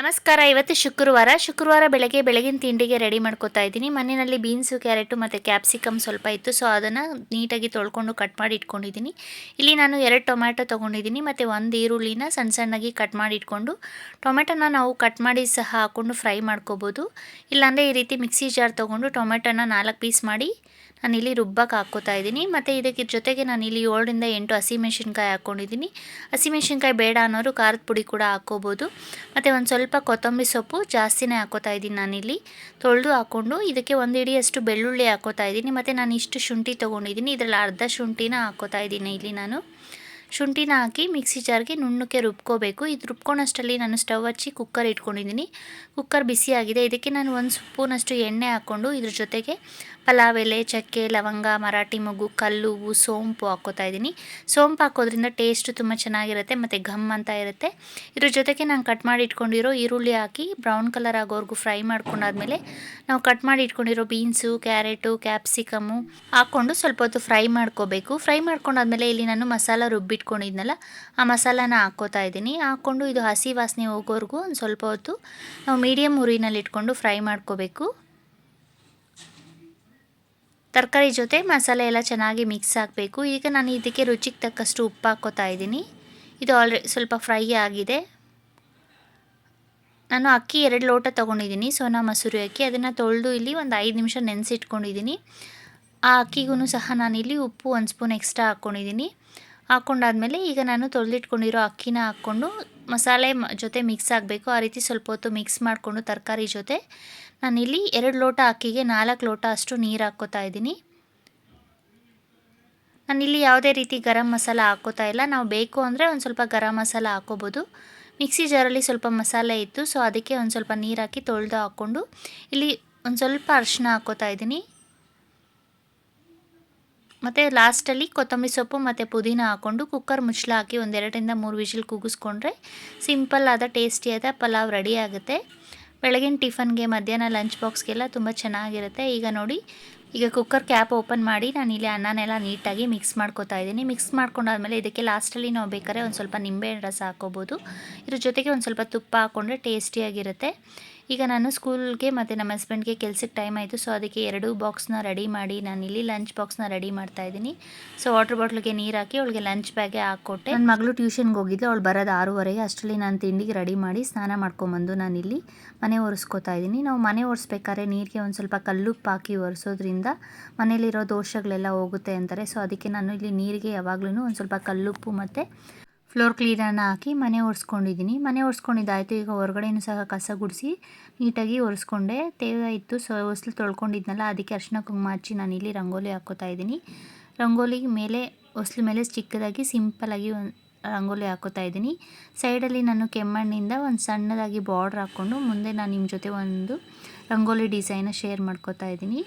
ನಮಸ್ಕಾರ. ಇವತ್ತು ಶುಕ್ರವಾರ ಬೆಳಗಿನ ತಿಂಡಿಗೆ ರೆಡಿ ಮಾಡ್ಕೊತಾ ಇದ್ದೀನಿ. ಮನೆಯಲ್ಲಿ ಬೀನ್ಸು, ಕ್ಯಾರೆಟು ಮತ್ತು ಕ್ಯಾಪ್ಸಿಕಮ್ ಸ್ವಲ್ಪ ಇತ್ತು. ಸೊ ಅದನ್ನು ನೀಟಾಗಿ ತೊಳ್ಕೊಂಡು ಕಟ್ ಮಾಡಿ ಇಟ್ಕೊಂಡಿದ್ದೀನಿ. ಇಲ್ಲಿ ನಾನು 2 ಟೊಮ್ಯಾಟೊ ತೊಗೊಂಡಿದ್ದೀನಿ ಮತ್ತು 1 ಈರುಳ್ಳಿನ ಸಣ್ಣಗೆ ಕಟ್ ಮಾಡಿ ಇಟ್ಕೊಂಡು, ಟೊಮೆಟೊನ ನಾವು ಕಟ್ ಮಾಡಿ ಸಹ ಹಾಕ್ಕೊಂಡು ಫ್ರೈ ಮಾಡ್ಕೋಬೋದು. ಇಲ್ಲಾಂದರೆ ಈ ರೀತಿ ಮಿಕ್ಸಿ ಜಾರ್ ತೊಗೊಂಡು ಟೊಮೆಟೊನ 4 ಪೀಸ್ ಮಾಡಿ ನಾನಿಲ್ಲಿ ರುಬ್ಬಕ್ಕೆ ಹಾಕ್ಕೋತಾ ಇದ್ದೀನಿ. ಮತ್ತು ಇದಕ್ಕೆ ಜೊತೆಗೆ ನಾನಿಲ್ಲಿ 7 ರಿಂದ 8 ಹಸಿಮೆಣಸಿನ್ಕಾಯಿ ಹಾಕ್ಕೊಂಡಿದ್ದೀನಿ. ಹಸಿಮೆಣಸಿನ್ಕಾಯಿ ಬೇಡ ಅನ್ನೋರು ಖಾರದ ಪುಡಿ ಕೂಡ ಹಾಕ್ಕೋಬೋದು. ಮತ್ತು ಒಂದು ಸ್ವಲ್ಪ ಕೊತ್ತಂಬರಿ ಸೊಪ್ಪು ಜಾಸ್ತಿನೇ ಹಾಕ್ಕೋತಾ ಇದ್ದೀನಿ. ನಾನಿಲ್ಲಿ ತೊಳೆದು ಹಾಕ್ಕೊಂಡು ಇದಕ್ಕೆ 1 ಹಿಡಿಯಷ್ಟು ಬೆಳ್ಳುಳ್ಳಿ ಹಾಕ್ಕೋತಾ ಇದ್ದೀನಿ. ಮತ್ತು ನಾನು ಇಷ್ಟು ಶುಂಠಿ ತೊಗೊಂಡಿದ್ದೀನಿ. ಇದರಲ್ಲಿ ಅರ್ಧ ಶುಂಠಿನ ಹಾಕ್ಕೋತಾ ಇದ್ದೀನಿ. ಇಲ್ಲಿ ನಾನು ಶುಂಠಿನ ಹಾಕಿ ಮಿಕ್ಸಿ ಜಾರ್ಗೆ ನುಣ್ಣಕ್ಕೆ ರುಬ್ಕೋಬೇಕು. ಇದು ರುಬ್ಕೊಳಷ್ಟರಲ್ಲಿ ನಾನು ಸ್ಟವ್ ಹಚ್ಚಿ ಕುಕ್ಕರ್ ಇಟ್ಕೊಂಡಿದ್ದೀನಿ. ಕುಕ್ಕರ್ ಬಿಸಿಯಾಗಿದೆ. ಇದಕ್ಕೆ ನಾನು 1 ಸ್ಪೂನಷ್ಟು ಎಣ್ಣೆ ಹಾಕ್ಕೊಂಡು ಇದ್ರ ಜೊತೆಗೆ ಪಲಾವ್ ಎಲೆ, ಚಕ್ಕೆ, ಲವಂಗ, ಮರಾಠಿ ಮೊಗ್ಗು, ಕಲ್ಲುವ್ವು, ಸೋಂಪು ಹಾಕ್ಕೋತಾ ಇದ್ದೀನಿ. ಸೋಂಪು ಹಾಕೋದ್ರಿಂದ ಟೇಸ್ಟು ತುಂಬ ಚೆನ್ನಾಗಿರುತ್ತೆ ಮತ್ತು ಘಮ್ ಅಂತ ಇರುತ್ತೆ. ಇದ್ರ ಜೊತೆಗೆ ನಾನು ಕಟ್ ಮಾಡಿ ಇಟ್ಕೊಂಡಿರೋ ಈರುಳ್ಳಿ ಹಾಕಿ ಬ್ರೌನ್ ಕಲರ್ ಆಗೋವರೆಗೂ ಫ್ರೈ ಮಾಡ್ಕೊಂಡಾದ್ಮೇಲೆ ನಾವು ಕಟ್ ಮಾಡಿ ಇಟ್ಕೊಂಡಿರೋ ಬೀನ್ಸು, ಕ್ಯಾರೆಟು, ಕ್ಯಾಪ್ಸಿಕಮ್ಮು ಹಾಕ್ಕೊಂಡು ಸ್ವಲ್ಪ ಹೊತ್ತು ಫ್ರೈ ಮಾಡ್ಕೋಬೇಕು. ಫ್ರೈ ಮಾಡ್ಕೊಂಡಾದ್ಮೇಲೆ ಇಲ್ಲಿ ನಾನು ಮಸಾಲ ರುಬ್ಬಿಟ್ಕೊಂಡಿದ್ನಲ್ಲ, ಆ ಮಸಾಲಾನ ಹಾಕ್ಕೋತಾ ಇದ್ದೀನಿ. ಹಾಕ್ಕೊಂಡು ಇದು ಹಸಿ ವಾಸನೆ ಹೋಗೋವರೆಗೂ ಒಂದು ಸ್ವಲ್ಪ ಹೊತ್ತು ನಾವು ಮೀಡಿಯಮ್ ಉರಿನಲ್ಲಿ ಇಟ್ಕೊಂಡು ಫ್ರೈ ಮಾಡ್ಕೋಬೇಕು. ತರಕಾರಿ ಜೊತೆ ಮಸಾಲೆ ಎಲ್ಲ ಚೆನ್ನಾಗಿ ಮಿಕ್ಸ್ ಆಗಬೇಕು. ಈಗ ನಾನು ಇದಕ್ಕೆ ರುಚಿಗೆ ತಕ್ಕಷ್ಟು ಉಪ್ಪು ಹಾಕ್ಕೋತಾ ಇದ್ದೀನಿ. ಇದು ಆಲ್ರೆಡಿ ಸ್ವಲ್ಪ ಫ್ರೈ ಆಗಿದೆ. ನಾನು ಅಕ್ಕಿ 2 ಲೋಟ ತೊಗೊಂಡಿದ್ದೀನಿ, ಸೋನಾ ಮಸೂರಿ ಅಕ್ಕಿ. ಅದನ್ನು ತೊಳೆದು ಇಲ್ಲಿ ಒಂದು 5 ನಿಮಿಷ ನೆನೆಸಿಟ್ಕೊಂಡಿದ್ದೀನಿ. ಆ ಅಕ್ಕಿಗೂ ಸಹ ನಾನಿಲ್ಲಿ ಉಪ್ಪು 1 ಸ್ಪೂನ್ ಎಕ್ಸ್ಟ್ರಾ ಹಾಕ್ಕೊಂಡಿದ್ದೀನಿ. ಹಾಕ್ಕೊಂಡಾದ್ಮೇಲೆ ಈಗ ನಾನು ತೊಳೆದಿಟ್ಕೊಂಡಿರೋ ಅಕ್ಕಿನ ಹಾಕ್ಕೊಂಡು ಮಸಾಲೆ ಜೊತೆ ಮಿಕ್ಸ್ ಆಗಬೇಕು. ಆ ರೀತಿ ಸ್ವಲ್ಪ ಹೊತ್ತು ಮಿಕ್ಸ್ ಮಾಡಿಕೊಂಡು ತರಕಾರಿ ಜೊತೆ ನಾನಿಲ್ಲಿ 2 ಲೋಟ ಅಕ್ಕಿಗೆ 4 ಲೋಟ ಅಷ್ಟು ನೀರು ಹಾಕ್ಕೋತಾ ಇದ್ದೀನಿ. ನಾನಿಲ್ಲಿ ಯಾವುದೇ ರೀತಿ ಗರಂ ಮಸಾಲ ಹಾಕ್ಕೋತಾ ಇಲ್ಲ. ನಾವು ಬೇಕು ಅಂದರೆ ಒಂದು ಸ್ವಲ್ಪ ಗರಂ ಮಸಾಲ ಹಾಕ್ಕೋಬೋದು. ಮಿಕ್ಸಿ ಜಾರಲ್ಲಿ ಸ್ವಲ್ಪ ಮಸಾಲೆ ಇತ್ತು, ಸೊ ಅದಕ್ಕೆ ಒಂದು ಸ್ವಲ್ಪ ನೀರು ಹಾಕಿ ತೊಳೆದು ಹಾಕ್ಕೊಂಡು ಇಲ್ಲಿ ಒಂದು ಸ್ವಲ್ಪ ಅರಿಶಿನ ಹಾಕ್ಕೋತಾ ಇದ್ದೀನಿ. ಮತ್ತು ಲಾಸ್ಟಲ್ಲಿ ಕೊತ್ತಂಬರಿ ಸೊಪ್ಪು ಮತ್ತು ಪುದೀನ ಹಾಕ್ಕೊಂಡು ಕುಕ್ಕರ್ ಮುಚ್ಚಳ ಹಾಕಿ ಒಂದು 2 ರಿಂದ 3 ವಿಷಲ್ ಕೂಗಿಸ್ಕೊಂಡ್ರೆ ಸಿಂಪಲ್ ಆದ ಟೇಸ್ಟಿಯಾದ ಪಲಾವ್ ರೆಡಿ ಆಗುತ್ತೆ. ಬೆಳಗಿನ ಟಿಫನ್ಗೆ, ಮಧ್ಯಾಹ್ನ ಲಂಚ್ ಬಾಕ್ಸ್ಗೆಲ್ಲ ತುಂಬ ಚೆನ್ನಾಗಿರುತ್ತೆ. ಈಗ ಕುಕ್ಕರ್ ಕ್ಯಾಪ್ ಓಪನ್ ಮಾಡಿ ನಾನಿಲ್ಲಿ ಅನ್ನನೆಲ್ಲ ನೀಟಾಗಿ ಮಿಕ್ಸ್ ಮಾಡ್ಕೋತಾ ಇದ್ದೀನಿ. ಮಿಕ್ಸ್ ಮಾಡ್ಕೊಂಡಾದ್ಮೇಲೆ ಇದಕ್ಕೆ ಲಾಸ್ಟಲ್ಲಿ ನಾವು ಬೇಕಾದ್ರೆ ಒಂದು ಸ್ವಲ್ಪ ನಿಂಬೆಹಣ್ಣು ರಸ ಹಾಕ್ಕೋಬೋದು. ಇದ್ರ ಜೊತೆಗೆ ಒಂದು ಸ್ವಲ್ಪ ತುಪ್ಪ ಹಾಕ್ಕೊಂಡ್ರೆ ಟೇಸ್ಟಿಯಾಗಿರುತ್ತೆ. ಈಗ ನಾನು ಸ್ಕೂಲ್ಗೆ ಮತ್ತು ನಮ್ಮ ಹಸ್ಬೆಂಡ್ಗೆ ಕೆಲ್ಸಕ್ಕೆ ಟೈಮ್ ಆಯಿತು. ಸೊ ಅದಕ್ಕೆ 2 ಬಾಕ್ಸ್ನ ರೆಡಿ ಮಾಡಿ ನಾನಿಲ್ಲಿ ಲಂಚ್ ಬಾಕ್ಸ್ನ ರೆಡಿ ಮಾಡ್ತಾಯಿದ್ದೀನಿ. ಸೊ ವಾಟರ್ ಬಾಟ್ಲಿಗೆ ನೀರು ಹಾಕಿ ಅವಳಿಗೆ ಲಂಚ್ ಬ್ಯಾಗೆ ಹಾಕ್ಕೊಟ್ಟೆ. ನನ್ನ ಮಗಳು ಟ್ಯೂಷನ್ಗೆ ಹೋಗಿದ್ದೆ. ಅವಳು ಬರೋದು 6:30. ಅಷ್ಟರಲ್ಲಿ ನಾನು ತಿಂಡಿಗೆ ರೆಡಿ ಮಾಡಿ ಸ್ನಾನ ಮಾಡ್ಕೊಂಬಂದು ನಾನಿಲ್ಲಿ ಮನೆ ಒರೆಸ್ಕೋತಾ ಇದ್ದೀನಿ. ನಾವು ಮನೆ ಒರೆಸ್ಬೇಕಾದ್ರೆ ನೀರಿಗೆ ಒಂದು ಸ್ವಲ್ಪ ಕಲ್ಲುಪ್ಪು ಹಾಕಿ ಒರೆಸೋದ್ರಿಂದ ಮನೇಲಿರೋ ದೋಷಗಳೆಲ್ಲ ಹೋಗುತ್ತೆ ಅಂತಾರೆ. ಸೊ ಅದಕ್ಕೆ ನಾನು ಇಲ್ಲಿ ನೀರಿಗೆ ಯಾವಾಗ್ಲೂ ಒಂದು ಸ್ವಲ್ಪ ಕಲ್ಲುಪ್ಪು ಮತ್ತು ಫ್ಲೋರ್ ಕ್ಲೀನರ್ನ ಹಾಕಿ ಮನೆ ಒರೆಸ್ಕೊಂಡಿದ್ದೀನಿ. ಮನೆ ಒರೆಸ್ಕೊಂಡಿದ್ದಾಯಿತು. ಈಗ ಹೊರಗಡೆನೂ ಸಹ ಕಸ ಗುಡಿಸಿ ನೀಟಾಗಿ ಒರೆಸ್ಕೊಂಡೆ. ತೇವ ಇತ್ತು, ಸೊ ಹೊಸ್ಲು ತೊಳ್ಕೊಂಡಿದ್ನಲ್ಲ, ಅದಕ್ಕೆ ಅರಿಶಿನ ಕುಂಕುಮ ಹಚ್ಚಿ ನಾನಿಲ್ಲಿ ರಂಗೋಲಿ ಹಾಕ್ಕೋತಾ ಇದ್ದೀನಿ. ರಂಗೋಲಿ ಮೇಲೆ ಹೊಸ್ಲು ಮೇಲೆ ಚಿಕ್ಕದಾಗಿ ಸಿಂಪಲಾಗಿ ರಂಗೋಲಿ ಹಾಕ್ಕೋತಾ ಇದ್ದೀನಿ. ಸೈಡಲ್ಲಿ ನಾನು ಕೆಮ್ಮಣ್ಣಿಂದ ಒಂದು ಸಣ್ಣದಾಗಿ ಬಾರ್ಡ್ರ್ ಹಾಕ್ಕೊಂಡು ಮುಂದೆ ನಾನು ನಿಮ್ಮ ಜೊತೆ ಒಂದು ರಂಗೋಲಿ ಡಿಸೈನ ಶೇರ್ ಮಾಡ್ಕೋತಾ ಇದ್ದೀನಿ.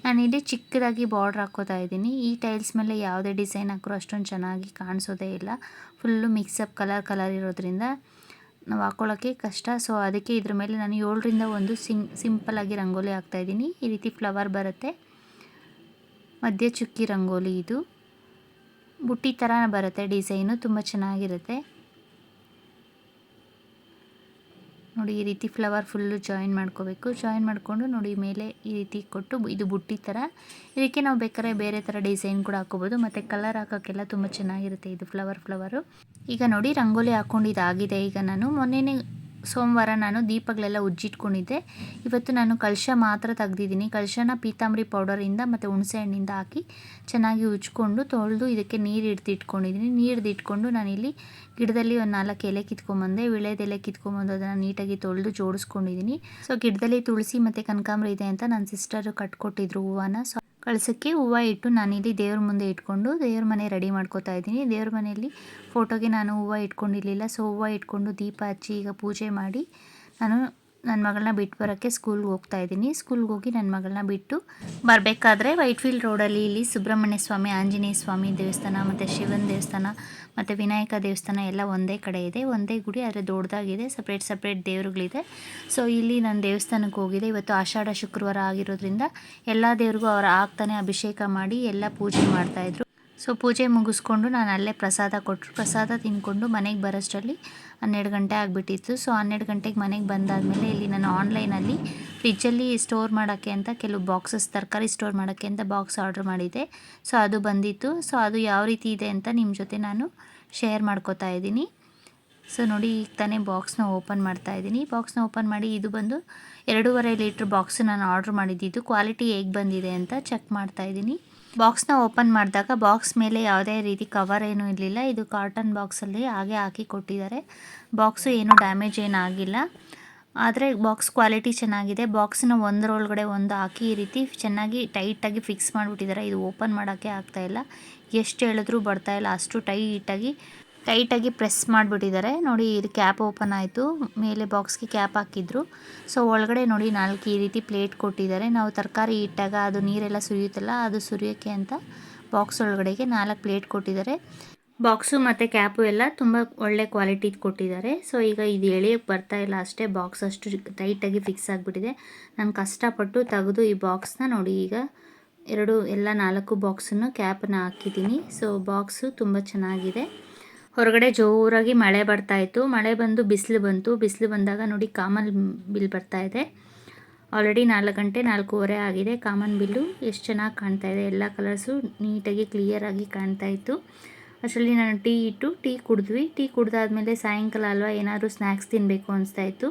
ನಾನಿಲ್ಲಿ ಚಿಕ್ಕದಾಗಿ ಬಾರ್ಡ್ರ್ ಹಾಕ್ಕೋತಾ ಇದ್ದೀನಿ. ಈ ಟೈಲ್ಸ್ ಮೇಲೆ ಯಾವುದೇ ಡಿಸೈನ್ ಹಾಕಿರೋ ಅಷ್ಟೊಂದು ಚೆನ್ನಾಗಿ ಕಾಣಿಸೋದೇ ಇಲ್ಲ. ಫುಲ್ಲು ಮಿಕ್ಸಪ್ ಕಲರ್ ಇರೋದ್ರಿಂದ ನಾವು ಹಾಕ್ಕೊಳ್ಳೋಕ್ಕೆ ಕಷ್ಟ. ಸೊ ಅದಕ್ಕೆ ಇದ್ರ ಮೇಲೆ ನಾನು 7 ರಿಂದ 1 ಸಿಂಪಲಾಗಿ ರಂಗೋಲಿ ಹಾಕ್ತಾಯಿದ್ದೀನಿ. ಈ ರೀತಿ ಫ್ಲವರ್ ಬರುತ್ತೆ, ಮಧ್ಯೆ ಚುಕ್ಕಿ ರಂಗೋಲಿ. ಇದು ಬುಟ್ಟಿ ಥರ ಬರುತ್ತೆ ಡಿಸೈನು, ತುಂಬ ಚೆನ್ನಾಗಿರುತ್ತೆ ನೋಡಿ. ಈ ರೀತಿ ಫ್ಲವರ್ ಫುಲ್ಲು ಜಾಯಿನ್ ಮಾಡ್ಕೋಬೇಕು. ಜಾಯಿನ್ ಮಾಡಿಕೊಂಡು ನೋಡಿ ಮೇಲೆ ಈ ರೀತಿ ಕೊಟ್ಟು ಇದು ಬುಟ್ಟಿ ಥರ. ಇದಕ್ಕೆ ನಾವು ಬೇಕಾದ್ರೆ ಬೇರೆ ಥರ ಡಿಸೈನ್ ಕೂಡ ಹಾಕ್ಕೋಬೋದು ಮತ್ತು ಕಲರ್ ಹಾಕೋಕ್ಕೆಲ್ಲ ತುಂಬ ಚೆನ್ನಾಗಿರುತ್ತೆ ಇದು ಫ್ಲವರು. ಈಗ ನೋಡಿ ರಂಗೋಲಿ ಹಾಕ್ಕೊಂಡಿದ್ದಾಗಿದೆ. ಈಗ ನಾನು ಮೊನ್ನೆನೇ ಸೋಮವಾರ ನಾನು ದೀಪಗಳೆಲ್ಲ ಉಜ್ಜಿಟ್ಕೊಂಡಿದ್ದೆ. ಇವತ್ತು ನಾನು ಕಳಶ ಮಾತ್ರ ತೆಗ್ದಿದ್ದೀನಿ. ಕಳಶನ ಪೀತಾಂಬರಿ ಪೌಡರಿಂದ ಮತ್ತು ಹುಣಸೆ ಹಣ್ಣಿಂದ ಹಾಕಿ ಚೆನ್ನಾಗಿ ಉಜ್ಕೊಂಡು ತೊಳೆದು ಇದಕ್ಕೆ ನೀರು ಹಿಡ್ದಿಟ್ಕೊಂಡಿದ್ದೀನಿ. ನೀರು ಹಿಡ್ಕೊಂಡು ನಾನಿಲ್ಲಿ ಗಿಡದಲ್ಲಿ ಒಂದು 4 ಎಲೆ ಕಿತ್ಕೊಂಬಂದೆ. ವಿಳೆದೆಲೆ ಕಿತ್ಕೊಂಬಂದು ಅದನ್ನು ನೀಟಾಗಿ ತೊಳೆದು ಜೋಡಿಸ್ಕೊಂಡಿದ್ದೀನಿ. ಸೊ ಗಿಡದಲ್ಲಿ ತುಳಸಿ ಮತ್ತು ಕನಕಾಂಬರಿ ಇದೆ ಅಂತ ನನ್ನ ಸಿಸ್ಟರು ಕಟ್ಕೊಟ್ಟಿದ್ರು ಹೂವನ. ಸೊ ಕಳಸಕ್ಕೆ ಹೂವು ಇಟ್ಟು ನಾನಿಲ್ಲಿ ದೇವ್ರ ಮುಂದೆ ಇಟ್ಕೊಂಡು ದೇವ್ರ ಮನೆ ರೆಡಿ ಮಾಡ್ಕೋತಾ ಇದ್ದೀನಿ. ದೇವ್ರ ಮನೆಯಲ್ಲಿ ಫೋಟೋಗೆ ನಾನು ಹೂವು ಇಟ್ಕೊಂಡಿರಲಿಲ್ಲ. ಸೊ ಹೂವು ಇಟ್ಕೊಂಡು ದೀಪ ಹಚ್ಚಿ ಈಗ ಪೂಜೆ ಮಾಡಿ ನಾನು ನನ್ನ ಮಗಳನ್ನ ಬಿಟ್ಟು ಬರೋಕ್ಕೆ ಸ್ಕೂಲ್ಗೆ ಹೋಗ್ತಾ ಇದ್ದೀನಿ. ಸ್ಕೂಲ್ಗೆ ಹೋಗಿ ನನ್ನ ಮಗಳನ್ನ ಬಿಟ್ಟು ಬರಬೇಕಾದ್ರೆ ವೈಟ್ಫೀಲ್ಡ್ ರೋಡಲ್ಲಿ ಇಲ್ಲಿ ಸುಬ್ರಹ್ಮಣ್ಯ ಸ್ವಾಮಿ, ಆಂಜನೇಯ ಸ್ವಾಮಿ ದೇವಸ್ಥಾನ ಮತ್ತು ಶಿವನ ದೇವಸ್ಥಾನ ಮತ್ತು ವಿನಾಯಕ ದೇವಸ್ಥಾನ ಎಲ್ಲ ಒಂದೇ ಕಡೆ ಇದೆ. ಒಂದೇ ಗುಡಿ, ಆದರೆ ದೊಡ್ಡದಾಗಿದೆ. ಸಪ್ರೇಟ್ ದೇವರುಗಳಿದೆ. ಸೊ ಇಲ್ಲಿ ನಾನು ದೇವಸ್ಥಾನಕ್ಕೆ ಹೋಗಿದ್ದೆ. ಇವತ್ತು ಆಷಾಢ ಶುಕ್ರವಾರ ಆಗಿರೋದ್ರಿಂದ ಎಲ್ಲ ದೇವ್ರಿಗೂ ಅವ್ರು ಆಗ್ತಾನೆ ಅಭಿಷೇಕ ಮಾಡಿ ಎಲ್ಲ ಪೂಜೆ ಮಾಡ್ತಾಯಿದ್ರು. ಸೊ ಪೂಜೆ ಮುಗಿಸ್ಕೊಂಡು ನಾನು ಅಲ್ಲೇ ಪ್ರಸಾದ ಕೊಟ್ಟರು. ಪ್ರಸಾದ ತಿಂದ್ಕೊಂಡು ಮನೆಗೆ ಬರೋಷ್ಟರಲ್ಲಿ 12 ಗಂಟೆ ಆಗಿಬಿಟ್ಟಿತ್ತು. ಸೊ 12 ಗಂಟೆಗೆ ಮನೆಗೆ ಬಂದಾದಮೇಲೆ ಇಲ್ಲಿ ನಾನು ಆನ್ಲೈನಲ್ಲಿ ಫ್ರಿಜ್ಜಲ್ಲಿ ಸ್ಟೋರ್ ಮಾಡೋಕ್ಕೆ ಅಂತ ಕೆಲವು ಬಾಕ್ಸಸ್ ತರಕಾರಿ ಸ್ಟೋರ್ ಮಾಡೋಕ್ಕೆ ಅಂತ ಬಾಕ್ಸ್ ಆರ್ಡ್ರ್ ಮಾಡಿದ್ದೆ. ಸೊ ಅದು ಬಂದಿತ್ತು. ಸೊ ಅದು ಯಾವ ರೀತಿ ಇದೆ ಅಂತ ನಿಮ್ಮ ಜೊತೆ ನಾನು ಶೇರ್ ಮಾಡ್ಕೋತಾ ಇದ್ದೀನಿ. ಸೊ ನೋಡಿ, ಈಗ ತಾನೇ ಬಾಕ್ಸ್ನ ಓಪನ್ ಮಾಡ್ತಾ ಇದ್ದೀನಿ. ಬಾಕ್ಸ್ನ ಓಪನ್ ಮಾಡಿ ಇದು ಬಂದು 2.5 ಲೀಟ್ರ್ ಬಾಕ್ಸ್ ನಾನು ಆರ್ಡ್ರ್ ಮಾಡಿದ್ದಿದ್ದು. ಕ್ವಾಲಿಟಿ ಹೇಗೆ ಬಂದಿದೆ ಅಂತ ಚೆಕ್ ಮಾಡ್ತಾ ಇದ್ದೀನಿ. ಬಾಕ್ಸ್ನ ಓಪನ್ ಮಾಡಿದಾಗ ಬಾಕ್ಸ್ ಮೇಲೆ ಯಾವುದೇ ರೀತಿ ಕವರ್ ಏನೂ ಇರಲಿಲ್ಲ. ಇದು ಕಾಟನ್ ಬಾಕ್ಸಲ್ಲಿ ಹಾಗೆ ಹಾಕಿ ಕೊಟ್ಟಿದ್ದಾರೆ. ಬಾಕ್ಸು ಏನೂ ಡ್ಯಾಮೇಜ್ ಏನಾಗಿಲ್ಲ, ಆದರೆ ಬಾಕ್ಸ್ ಕ್ವಾಲಿಟಿ ಚೆನ್ನಾಗಿದೆ. ಬಾಕ್ಸನ್ನ ಒಂದರೊಳಗಡೆ ಒಂದು ಹಾಕಿ ಈ ರೀತಿ ಚೆನ್ನಾಗಿ ಟೈಟಾಗಿ ಫಿಕ್ಸ್ ಮಾಡಿಬಿಟ್ಟಿದ್ದಾರೆ. ಇದು ಓಪನ್ ಮಾಡೋಕ್ಕೆ ಆಗ್ತಾಯಿಲ್ಲ, ಎಷ್ಟು ಹೇಳಿದ್ರೂ ಬರ್ತಾಯಿಲ್ಲ, ಅಷ್ಟು ಟೈಟಾಗಿ ಪ್ರೆಸ್ ಮಾಡಿಬಿಟ್ಟಿದ್ದಾರೆ. ನೋಡಿ, ಇದು ಕ್ಯಾಪ್ ಓಪನ್ ಆಯಿತು, ಮೇಲೆ ಬಾಕ್ಸ್ಗೆ ಕ್ಯಾಪ್ ಹಾಕಿದ್ರು. ಸೊ ಒಳಗಡೆ ನೋಡಿ 4 ಈ ರೀತಿ ಪ್ಲೇಟ್ ಕೊಟ್ಟಿದ್ದಾರೆ. ನಾವು ತರಕಾರಿ ಇಟ್ಟಾಗ ಅದು ನೀರೆಲ್ಲ ಸುರಿಯುತ್ತಲ್ಲ, ಅದು ಸುರಿಯೋಕ್ಕೆ ಅಂತ ಬಾಕ್ಸ್ ಒಳಗಡೆಗೆ 4 ಪ್ಲೇಟ್ ಕೊಟ್ಟಿದ್ದಾರೆ. ಬಾಕ್ಸು ಮತ್ತು ಕ್ಯಾಪು ಎಲ್ಲ ತುಂಬ ಒಳ್ಳೆ ಕ್ವಾಲಿಟಿದು ಕೊಟ್ಟಿದ್ದಾರೆ. ಸೊ ಈಗ ಇದು ಎಳೆಯೋಕ್ಕೆ ಬರ್ತಾಯಿಲ್ಲ ಅಷ್ಟೇ, ಬಾಕ್ಸ್ ಅಷ್ಟು ಟೈಟಾಗಿ ಫಿಕ್ಸ್ ಆಗಿಬಿಟ್ಟಿದೆ. ನಾನು ಕಷ್ಟಪಟ್ಟು ತೆಗೆದು ಈ ಬಾಕ್ಸ್ನ ನೋಡಿ ಈಗ ಎಲ್ಲ 4 ಬಾಕ್ಸನ್ನು ಕ್ಯಾಪನ್ನು ಹಾಕಿದ್ದೀನಿ. ಸೊ ಬಾಕ್ಸು ತುಂಬ ಚೆನ್ನಾಗಿದೆ. ಹೊರಗಡೆ ಜೋರಾಗಿ ಮಳೆ ಬರ್ತಾಯಿತ್ತು. ಮಳೆ ಬಂದು ಬಿಸಿಲು ಬಂದಾಗ ನೋಡಿ ಕಾಮನ್ ಬಿಲ್ ಬರ್ತಾಯಿದೆ. ಆಲ್ರೆಡಿ 4 ಗಂಟೆ 4:15 ಆಗಿದೆ. ಕಾಮನ್ ಬಿಲ್ಲು ಎಷ್ಟು ಚೆನ್ನಾಗಿ ಕಾಣ್ತಾಯಿದೆ, ಎಲ್ಲ ಕಲರ್ಸು ನೀಟಾಗಿ ಕ್ಲಿಯರಾಗಿ ಕಾಣ್ತಾಯಿತ್ತು. ಅಷ್ಟರಲ್ಲಿ ನಾನು ಟೀ ಕುಡಿದ್ವಿ. ಟೀ ಕುಡ್ದಾದ್ಮೇಲೆ ಸಾಯಂಕಾಲ ಅಲ್ವಾ, ಏನಾದರೂ ಸ್ನ್ಯಾಕ್ಸ್ ತಿನ್ನಬೇಕು ಅನಿಸ್ತಾಯಿತ್ತು.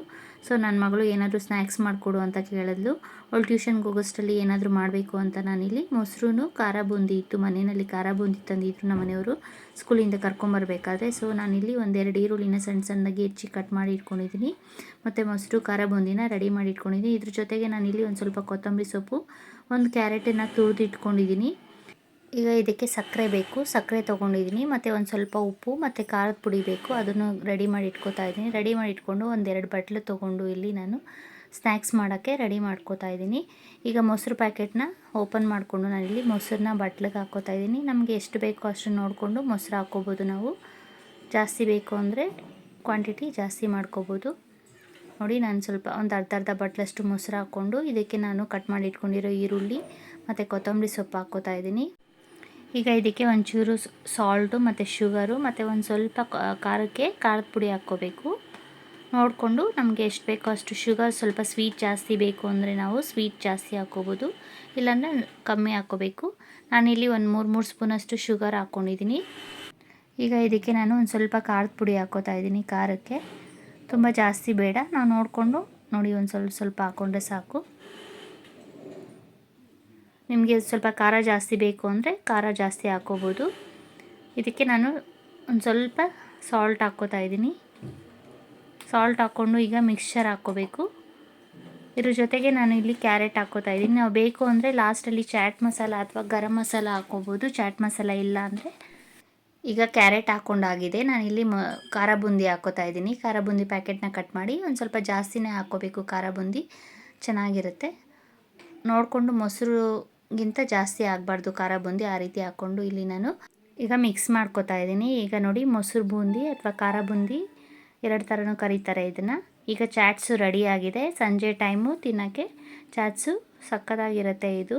ಸೊ ನನ್ನ ಮಗಳು ಏನಾದರೂ ಸ್ನ್ಯಾಕ್ಸ್ ಮಾಡಿಕೊಡು ಅಂತ ಕೇಳಿದ್ಲು. ಅವಳು ಟ್ಯೂಷನ್ಗೆ ಹೋಗೋಷ್ಟರಲ್ಲಿ ಏನಾದರೂ ಮಾಡಬೇಕು ಅಂತ ನಾನಿಲ್ಲಿ ಮೊಸರು ಖಾರ ಬೂಂದಿ ಇತ್ತು, ಮನೆಯಲ್ಲಿ ಖಾರ ಬೂಂದಿ ತಂದಿದ್ರು ನಮ್ಮ ಮನೆಯವರು ಸ್ಕೂಲಿಂದ ಕರ್ಕೊಂಬರ್ಬೇಕಾದ್ರೆ. ಸೊ ನಾನಿಲ್ಲಿ 1-2 ಈರುಳ್ಳಿನ ಸಣ್ಣದಾಗಿ ಹೆಚ್ಚಿ ಕಟ್ ಮಾಡಿ ಇಟ್ಕೊಂಡಿದ್ದೀನಿ, ಮತ್ತು ಮೊಸರು ಖಾರ ಬೂಂದಿನ ರೆಡಿ ಮಾಡಿ ಇಟ್ಕೊಂಡಿದ್ದೀನಿ. ಇದ್ರ ಜೊತೆಗೆ ನಾನಿಲ್ಲಿ ಒಂದು ಸ್ವಲ್ಪ ಕೊತ್ತಂಬರಿ ಸೊಪ್ಪು, 1 ಕ್ಯಾರೆಟನ್ನು ತುರಿದು ಇಟ್ಕೊಂಡಿದ್ದೀನಿ. ಈಗ ಇದಕ್ಕೆ ಸಕ್ಕರೆ ಬೇಕು, ಸಕ್ಕರೆ ತೊಗೊಂಡಿದ್ದೀನಿ, ಮತ್ತು ಒಂದು ಸ್ವಲ್ಪ ಉಪ್ಪು ಮತ್ತು ಖಾರದ ಪುಡಿ ಬೇಕು, ಅದನ್ನು ರೆಡಿ ಮಾಡಿ ಇಟ್ಕೋತಾ ಇದ್ದೀನಿ. ರೆಡಿ ಮಾಡಿ ಇಟ್ಕೊಂಡು 1-2 ಬಟ್ಲು ತೊಗೊಂಡು ಇಲ್ಲಿ ನಾನು ಸ್ನ್ಯಾಕ್ಸ್ ಮಾಡೋಕ್ಕೆ ರೆಡಿ ಮಾಡ್ಕೋತಾ ಇದ್ದೀನಿ. ಈಗ ಮೊಸರು ಪ್ಯಾಕೆಟ್ನ ಓಪನ್ ಮಾಡಿಕೊಂಡು ನಾನಿಲ್ಲಿ ಮೊಸರನ್ನ ಬಟ್ಲಿಗೆ ಹಾಕ್ಕೋತಾ ಇದ್ದೀನಿ. ನಮಗೆ ಎಷ್ಟು ಬೇಕೋ ಅಷ್ಟು ನೋಡಿಕೊಂಡು ಮೊಸರು ಹಾಕ್ಕೋಬೋದು. ನಾವು ಜಾಸ್ತಿ ಬೇಕು ಅಂದರೆ ಕ್ವಾಂಟಿಟಿ ಜಾಸ್ತಿ ಮಾಡ್ಕೋಬೋದು. ನೋಡಿ, ನಾನು ಸ್ವಲ್ಪ ಒಂದು ಅರ್ಧ ಬಟ್ಲಷ್ಟು ಮೊಸರು ಹಾಕ್ಕೊಂಡು ಇದಕ್ಕೆ ನಾನು ಕಟ್ ಮಾಡಿ ಇಟ್ಕೊಂಡಿರೋ ಈರುಳ್ಳಿ ಮತ್ತು ಕೊತ್ತಂಬರಿ ಸೊಪ್ಪು ಹಾಕ್ಕೋತಾ ಇದ್ದೀನಿ. ಈಗ ಇದಕ್ಕೆ ಒಂಚೂರು ಸಾಲ್ಟು ಮತ್ತು ಶುಗರು ಮತ್ತು ಒಂದು ಸ್ವಲ್ಪ ಖಾರದ ಪುಡಿ ಹಾಕ್ಕೋಬೇಕು. ನೋಡಿಕೊಂಡು ನಮಗೆ ಎಷ್ಟು ಬೇಕೋ ಅಷ್ಟು ಶುಗರ್, ಸ್ವಲ್ಪ ಸ್ವೀಟ್ ಜಾಸ್ತಿ ಬೇಕು ಅಂದರೆ ನಾವು ಸ್ವೀಟ್ ಜಾಸ್ತಿ ಹಾಕ್ಕೋಬೋದು, ಇಲ್ಲಾಂದರೆ ಕಮ್ಮಿ ಹಾಕ್ಕೋಬೇಕು. ನಾನಿಲ್ಲಿ ಒಂದು 3 ಸ್ಪೂನಷ್ಟು ಶುಗರ್ ಹಾಕ್ಕೊಂಡಿದ್ದೀನಿ. ಈಗ ಇದಕ್ಕೆ ನಾನು ಒಂದು ಸ್ವಲ್ಪ ಖಾರದ ಪುಡಿ ಹಾಕ್ಕೋತಾ ಇದ್ದೀನಿ. ಖಾರಕ್ಕೆ ತುಂಬ ಜಾಸ್ತಿ ಬೇಡ, ನಾವು ನೋಡಿಕೊಂಡು ನೋಡಿ ಒಂದು ಸ್ವಲ್ಪ ಹಾಕ್ಕೊಂಡ್ರೆ ಸಾಕು. ನಿಮಗೆ ಸ್ವಲ್ಪ ಖಾರ ಜಾಸ್ತಿ ಬೇಕು ಅಂದರೆ ಖಾರ ಜಾಸ್ತಿ ಹಾಕ್ಕೋಬೋದು. ಇದಕ್ಕೆ ನಾನು ಒಂದು ಸ್ವಲ್ಪ ಸಾಲ್ಟ್ ಹಾಕ್ಕೋತಾ ಇದ್ದೀನಿ. ಸಾಲ್ಟ್ ಹಾಕ್ಕೊಂಡು ಈಗ ಮಿಕ್ಸ್ಚರ್ ಹಾಕ್ಕೋಬೇಕು. ಇದ್ರ ಜೊತೆಗೆ ನಾನು ಇಲ್ಲಿ ಕ್ಯಾರೆಟ್ ಹಾಕ್ಕೋತಾ ಇದ್ದೀನಿ. ನಾವು ಬೇಕು ಅಂದರೆ ಲಾಸ್ಟಲ್ಲಿ ಚಾಟ್ ಮಸಾಲ ಅಥವಾ ಗರಂ ಮಸಾಲ ಹಾಕ್ಕೋಬೋದು. ಚಾಟ್ ಮಸಾಲ ಇಲ್ಲ ಅಂದರೆ ಈಗ ಕ್ಯಾರೆಟ್ ಹಾಕ್ಕೊಂಡಾಗಿದೆ. ನಾನಿಲ್ಲಿ ಖಾರ ಬೂಂದಿ ಹಾಕ್ಕೋತಾ ಇದ್ದೀನಿ. ಖಾರ ಬೂಂದಿ ಪ್ಯಾಕೆಟ್ನ ಕಟ್ ಮಾಡಿ ಒಂದು ಸ್ವಲ್ಪ ಜಾಸ್ತಿನೇ ಹಾಕ್ಕೋಬೇಕು. ಖಾರ ಬೂಂದಿ ಚೆನ್ನಾಗಿರುತ್ತೆ. ನೋಡಿಕೊಂಡು ಮೊಸರುಗಿಂತ ಜಾಸ್ತಿ ಆಗಬಾರ್ದು ಖಾರ ಬೂಂದಿ, ಆ ರೀತಿ ಹಾಕ್ಕೊಂಡು ಇಲ್ಲಿ ನಾನು ಈಗ ಮಿಕ್ಸ್ ಮಾಡ್ಕೋತಾ ಇದ್ದೀನಿ. ಈಗ ನೋಡಿ, ಮೊಸರು ಬೂಂದಿ ಅಥವಾ ಖಾರ ಬೂಂದಿ 2 ಥರನೂ ಕರೀತಾರೆ ಇದನ್ನು. ಈಗ ಚಾಟ್ಸು ರೆಡಿ ಆಗಿದೆ. ಸಂಜೆ ಟೈಮು ತಿನ್ನೋಕ್ಕೆ ಚಾಟ್ಸು ಸಕ್ಕತ್ತಾಗಿರುತ್ತೆ. ಇದು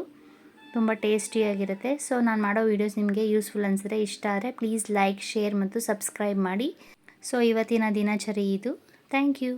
ತುಂಬ ಟೇಸ್ಟಿಯಾಗಿರುತ್ತೆ. ಸೊ ನಾನು ಮಾಡೋ ವೀಡಿಯೋಸ್ ನಿಮಗೆ ಯೂಸ್ಫುಲ್ ಅನಿಸಿದ್ರೆ, ಇಷ್ಟ ಆದರೆ ಪ್ಲೀಸ್ ಲೈಕ್, ಶೇರ್ ಮತ್ತು ಸಬ್ಸ್ಕ್ರೈಬ್ ಮಾಡಿ. ಸೊ ಇವತ್ತಿನ ದಿನಚರಿ ಇದು. Thank you.